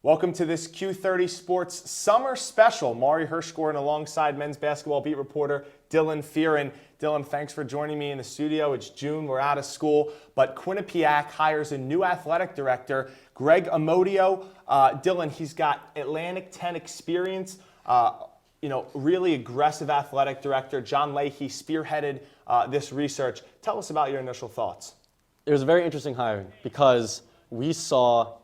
Welcome to this Q30 Sports Summer Special. Morey Hershgordon alongside men's basketball beat reporter Fearon. Dylan, thanks for joining me in the studio. It's June, we're out of school, but Quinnipiac hires a new athletic director, Greg Amodio. Dylan, he's got Atlantic 10 experience, really aggressive athletic director. John Leahy spearheaded this research. Tell us about your initial thoughts. It was a very interesting hiring because we saw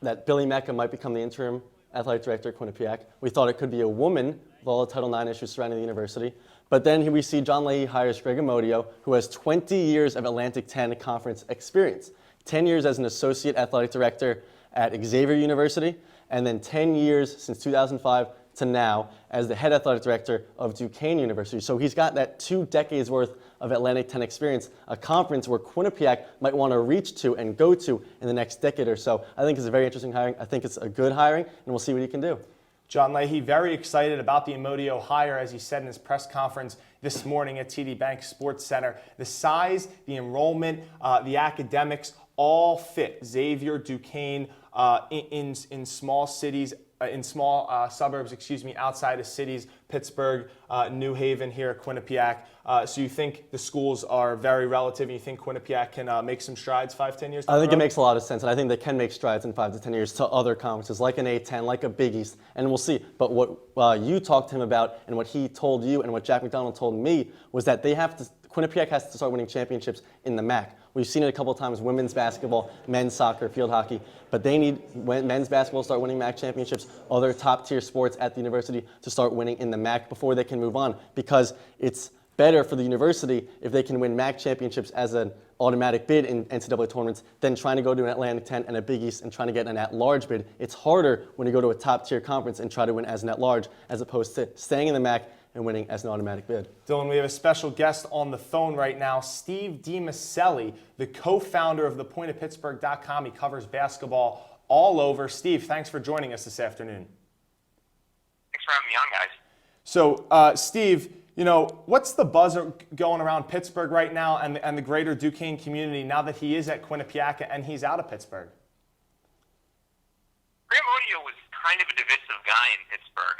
that Billy Mecca might become the interim athletic director at Quinnipiac. We thought it could be a woman with all the Title IX issues surrounding the university. But then we see John Leahy hires Greg Amodio, who has 20 years of Atlantic 10 conference experience. 10 years as an associate athletic director at Xavier University, and then 10 years since 2005 to now as the head athletic director of Duquesne University. So he's got that 2 decades worth of Atlantic 10 experience, a conference where Quinnipiac might want to reach to and go to in the next decade or so. I think it's a very interesting hiring. I think it's a good hiring, and we'll see what he can do. John Leahy, very excited about the Amodio hire, as he said in his press conference this morning at TD Bank Sports Center. The size, the enrollment, the academics all fit Xavier, Duquesne, in small cities, in small suburbs, outside of cities, Pittsburgh, New Haven here at Quinnipiac. So you think the schools are very relative, and you think Quinnipiac can make some strides 5-10 years down the road? I think it makes a lot of sense, and I think they can make strides in 5 to 10 years to other conferences, like an A10, like a Big East, and we'll see. But what you talked to him about, and what he told you, and what Jack McDonald told me, was that Quinnipiac has to start winning championships in the MAC. We've seen it a couple of times, women's basketball, men's soccer, field hockey, but they need men's basketball to start winning MAC championships, other top-tier sports at the university to start winning in the MAC before they can move on, because it's better for the university if they can win MAC championships as an automatic bid in NCAA tournaments than trying to go to an Atlantic 10 and a Big East and trying to get an at-large bid. It's harder when you go to a top-tier conference and try to win as an at-large as opposed to staying in the MAC and winning as an automatic bid. Dylan, we have a special guest on the phone right now, Steve DiMiceli, the co-founder of the pointofpittsburgh.com. He covers basketball all over. Steve, thanks for joining us this afternoon. Thanks for having me on, guys. So, Steve, what's the buzz going around Pittsburgh right now and the greater Duquesne community now that he is at Quinnipiac and he's out of Pittsburgh? Greg Amodio was kind of a divisive guy in Pittsburgh.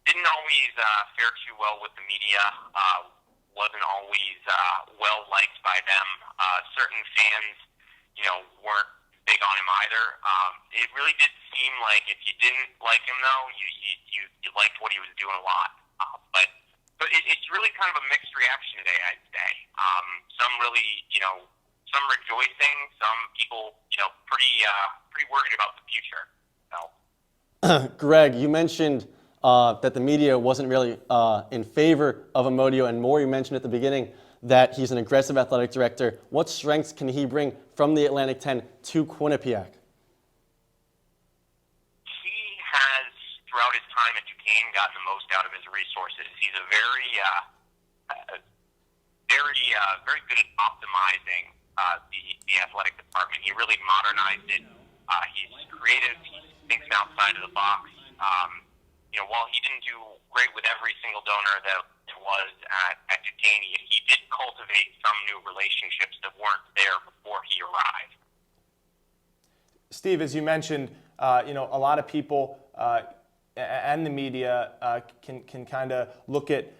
Didn't always fare too well with the media. Wasn't always well liked by them. Certain fans, weren't big on him either. It really did seem like if you didn't like him, though, you liked what he was doing a lot. But it's really kind of a mixed reaction today, I'd say. Some really, some rejoicing. Some people, pretty worried about the future. So. Greg, you mentioned that the media wasn't really in favor of Amodio, and Morey mentioned at the beginning that he's an aggressive athletic director. What strengths can he bring from the Atlantic 10 to Quinnipiac? He has, throughout his time at Duquesne, gotten the most out of his resources. He's a very good at optimizing the athletic department. He really modernized it. He's creative. He thinks outside of the box. While he didn't do great with every single donor that it was at Duquesne, he did cultivate some new relationships that weren't there before he arrived. Steve, as you mentioned, a lot of people and the media can kind of look at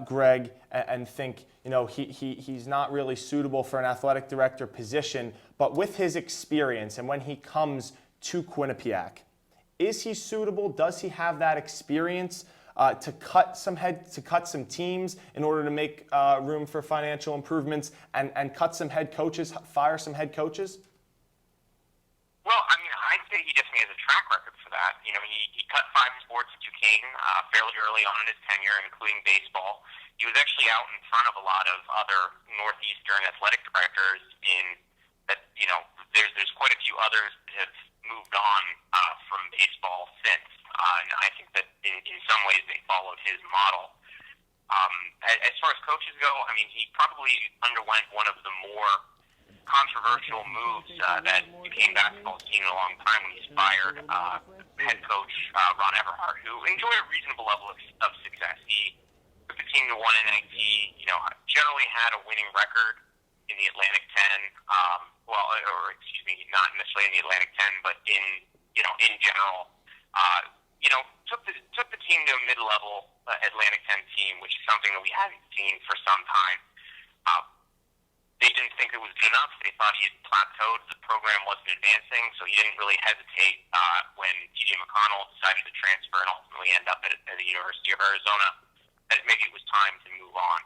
Greg and think, he's not really suitable for an athletic director position. But with his experience and when he comes to Quinnipiac, is he suitable? Does he have that experience to cut some teams in order to make room for financial improvements and cut some head coaches, fire some head coaches? Well, I'd say he definitely has a track record for that. He cut 5 sports at Duquesne fairly early on in his tenure, including baseball. He was actually out in front of a lot of other Northeastern athletic directors in that, there's quite a few others that have moved on from baseball since. And I think that in some ways they followed his model. As far as coaches go, he probably underwent one of the more controversial moves that Duquesne basketball has seen in a long time when he's fired head coach Ron Everhart, who enjoyed a reasonable level of success. He took the team to one NIT, generally had a winning record in the Atlantic 10, not necessarily in the Atlantic 10, but in in general, took the team to a mid-level Atlantic 10 team, which is something that we hadn't seen for some time. They didn't think it was good enough. They thought he had plateaued. The program wasn't advancing, so he didn't really hesitate when T.J. McConnell decided to transfer and ultimately end up at the University of Arizona, that maybe it was time to move on.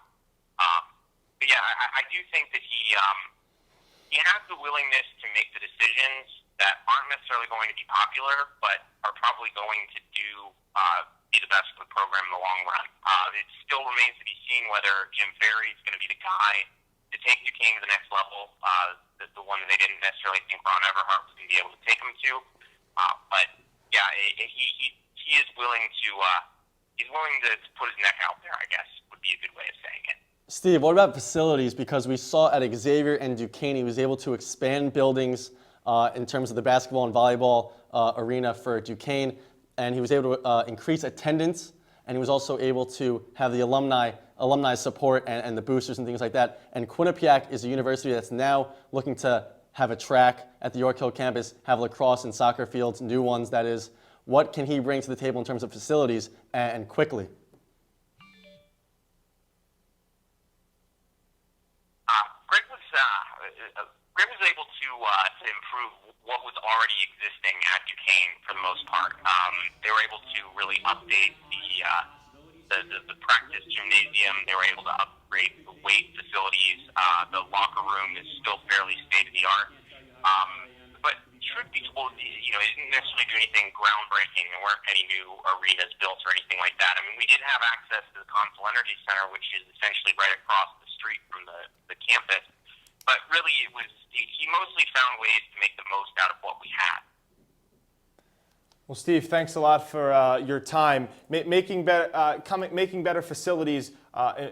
But yeah, I do think that he has the willingness to make the decisions that aren't necessarily going to be popular, but are probably going to be the best for the program in the long run. It still remains to be seen whether Jim Ferry is going to be the guy to take Duquesne to the next level, the one that they didn't necessarily think Ron Everhart was going to be able to take him to. But yeah, he is willing to put his neck out there, I guess, would be a good way of saying it. Steve, what about facilities? Because we saw at Xavier and Duquesne, he was able to expand buildings in terms of the basketball and volleyball arena for Duquesne, and he was able to increase attendance, and he was also able to have the alumni support and the boosters and things like that. And Quinnipiac is a university that's now looking to have a track at the York Hill campus, have lacrosse and soccer fields, new ones, that is. What can he bring to the table in terms of facilities and quickly? Greg was able to improve what was already existing at Duquesne for the most part. They were able to really update the practice gymnasium. They were able to upgrade the weight facilities. The locker room is still fairly state of the art. But truth be told, it didn't necessarily do anything groundbreaking. There weren't any new arenas built or anything like that. I mean, we did have access to the Consol Energy Center, which is essentially right across the street from the campus. But really, he mostly found ways to make the most out of what we had. Well, Steve, thanks a lot for your time. Making better facilities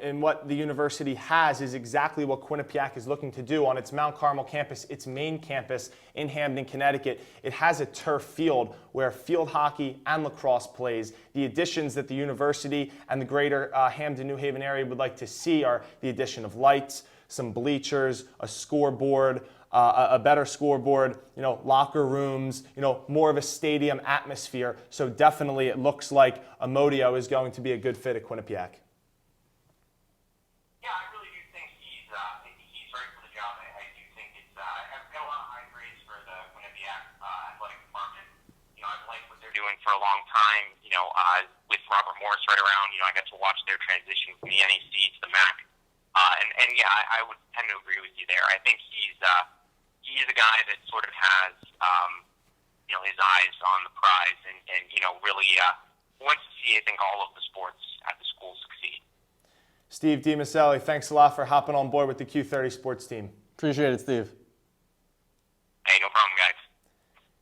in what the university has is exactly what Quinnipiac is looking to do on its Mount Carmel campus, its main campus in Hamden, Connecticut. It has a turf field where field hockey and lacrosse plays. The additions that the university and the greater Hamden, New Haven area would like to see are the addition of lights, some bleachers, a scoreboard, a better scoreboard, locker rooms, more of a stadium atmosphere. So definitely it looks like Amodio is going to be a good fit at Quinnipiac. Yeah, I really do think he's right for the job. I do think I've got a lot of high praise for the Quinnipiac athletic department. I've liked what they're doing for a long time. With Robert Morris right around, I got to watch their transition from the NEC to the MAC. And yeah, I would tend to agree with you there. I think he's a guy that sort of has, his eyes on the prize and really wants to see, I think, all of the sports at the school succeed. Steve DiMiceli, thanks a lot for hopping on board with the Q30 sports team. Appreciate it, Steve. Hey, no problem, guys.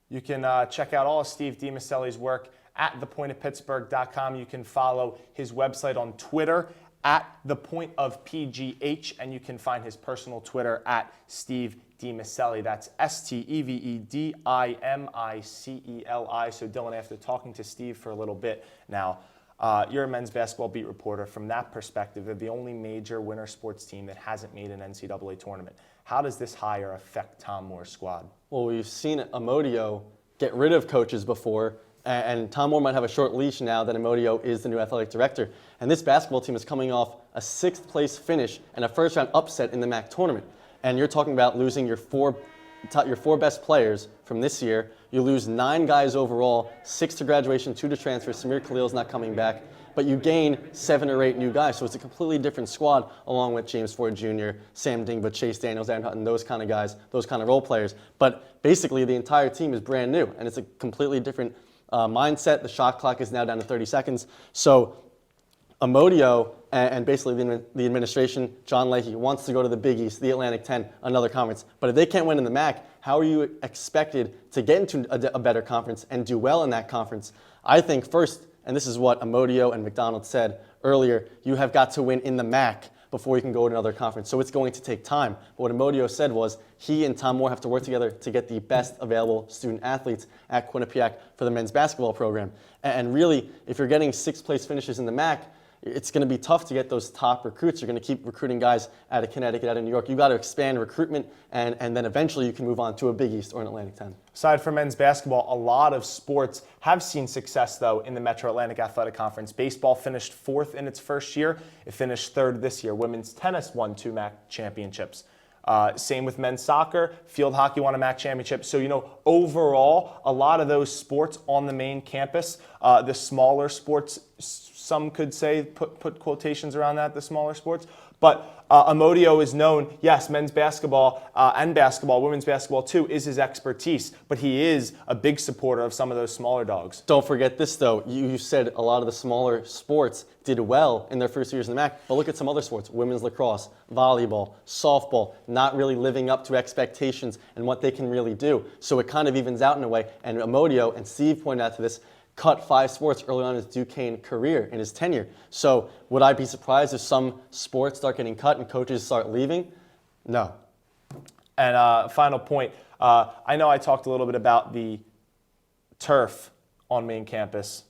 You can check out all of Steve DiMiceli's work at thepointofpittsburgh.com. You can follow his website on Twitter at thepointofpgh, and you can find his personal Twitter at Steve DiMiceli. That's SteveDimiceli. So Dylan, after talking to Steve for a little bit now, you're a men's basketball beat reporter. From that perspective, they're the only major winter sports team that hasn't made an NCAA tournament. How does this hire affect Tom Moore's squad? Well, we've seen Amodio get rid of coaches before, and Tom Moore might have a short leash now that Amodio is the new athletic director. And this basketball team is coming off a 6th place finish and a first-round upset in the MAC tournament. And you're talking about losing your four best players from this year. You lose 9 guys overall, 6 to graduation, 2 to transfer. Samir Khalil's not coming back. But you gain 7 or 8 new guys. So it's a completely different squad, along with James Ford Jr., Sam Dingba, Chase Daniels, Aaron Hutton, those kind of guys, those kind of role players. But basically, the entire team is brand new, and it's a completely different mindset. The shot clock is now down to 30 seconds. So Amodio and basically the administration, John Leahy, wants to go to the Big East, the Atlantic 10, another conference. But if they can't win in the MAC, how are you expected to get into a better conference and do well in that conference? I think first, and this is what Amodio and McDonald said earlier, you have got to win in the MAC before you can go to another conference. So it's going to take time. But what Amodio said was he and Tom Moore have to work together to get the best available student athletes at Quinnipiac for the men's basketball program. And really, if you're getting 6th place finishes in the MAC, it's going to be tough to get those top recruits. You're going to keep recruiting guys out of Connecticut, out of New York. You've got to expand recruitment, and then eventually you can move on to a Big East or an Atlantic 10. Aside from men's basketball, a lot of sports have seen success, though, in the Metro Atlantic Athletic Conference. Baseball finished 4th in its first year. It finished 3rd this year. Women's tennis won 2 MAC championships. Same with men's soccer. Field hockey won a MAC championship. So, overall, a lot of those sports on the main campus, the smaller sports, some could say, put quotations around that, the smaller sports. But Amodio is known, yes, men's basketball and basketball, women's basketball too, is his expertise. But he is a big supporter of some of those smaller dogs. Don't forget this, though. You said a lot of the smaller sports did well in their first years in the MAC. But look at some other sports. Women's lacrosse, volleyball, softball, not really living up to expectations and what they can really do. So it kind of evens out in a way. And Amodio, and Steve pointed out to this, cut 5 sports early on in his Duquesne career, in his tenure. So would I be surprised if some sports start getting cut and coaches start leaving? No. And final point, I know I talked a little bit about the turf on main campus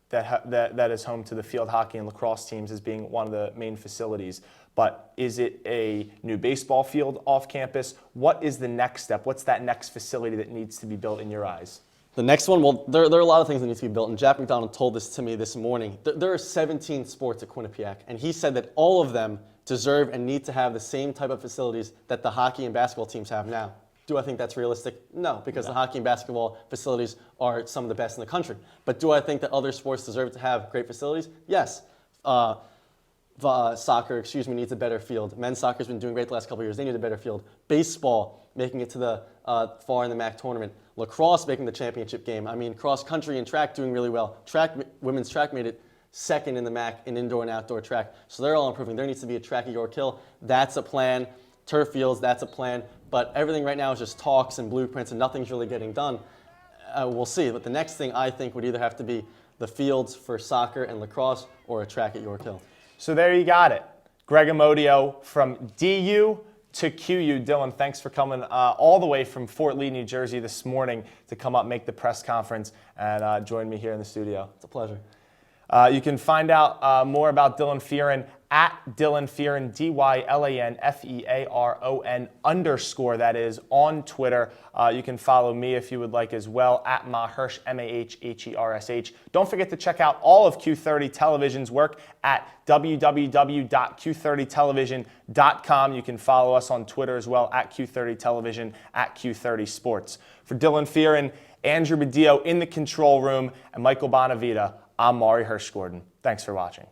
that is home to the field hockey and lacrosse teams as being one of the main facilities. But is it a new baseball field off campus? What is the next step? What's that next facility that needs to be built in your eyes? The next one, well, there are a lot of things that need to be built, and Jack McDonald told this to me this morning. There are 17 sports at Quinnipiac, and he said that all of them deserve and need to have the same type of facilities that the hockey and basketball teams have now. Do I think that's realistic? No, because the hockey and basketball facilities are some of the best in the country. But do I think that other sports deserve to have great facilities? Yes. Soccer, needs a better field. Men's soccer's been doing great the last couple of years. They need a better field. Baseball, making it to the far in the MAC tournament. Lacrosse making the championship game. I mean, cross country and track doing really well. Women's track made it 2nd in the MAC in indoor and outdoor track. So they're all improving. There needs to be a track at York Hill. That's a plan. Turf fields, that's a plan. But everything right now is just talks and blueprints, and nothing's really getting done. We'll see. But the next thing I think would either have to be the fields for soccer and lacrosse or a track at York Hill. So there you got it. Greg Amodio from DU to QU. Dylan, thanks for coming all the way from Fort Lee, New Jersey this morning to come up, make the press conference, and join me here in the studio. It's a pleasure. You can find out more about Dylan Fearon at Dylan Fearon, DylanFearon_, that is, on Twitter. You can follow me if you would like as well, at Mahirsch, MAHHERSH. Don't forget to check out all of Q30 Television's work at www.q30television.com. You can follow us on Twitter as well, at Q30 Television, at Q30 Sports. For Dylan Fearon, Andrew Badillo in the control room, and Michael Bonavita, I'm Morey Hershgordon. Thanks for watching.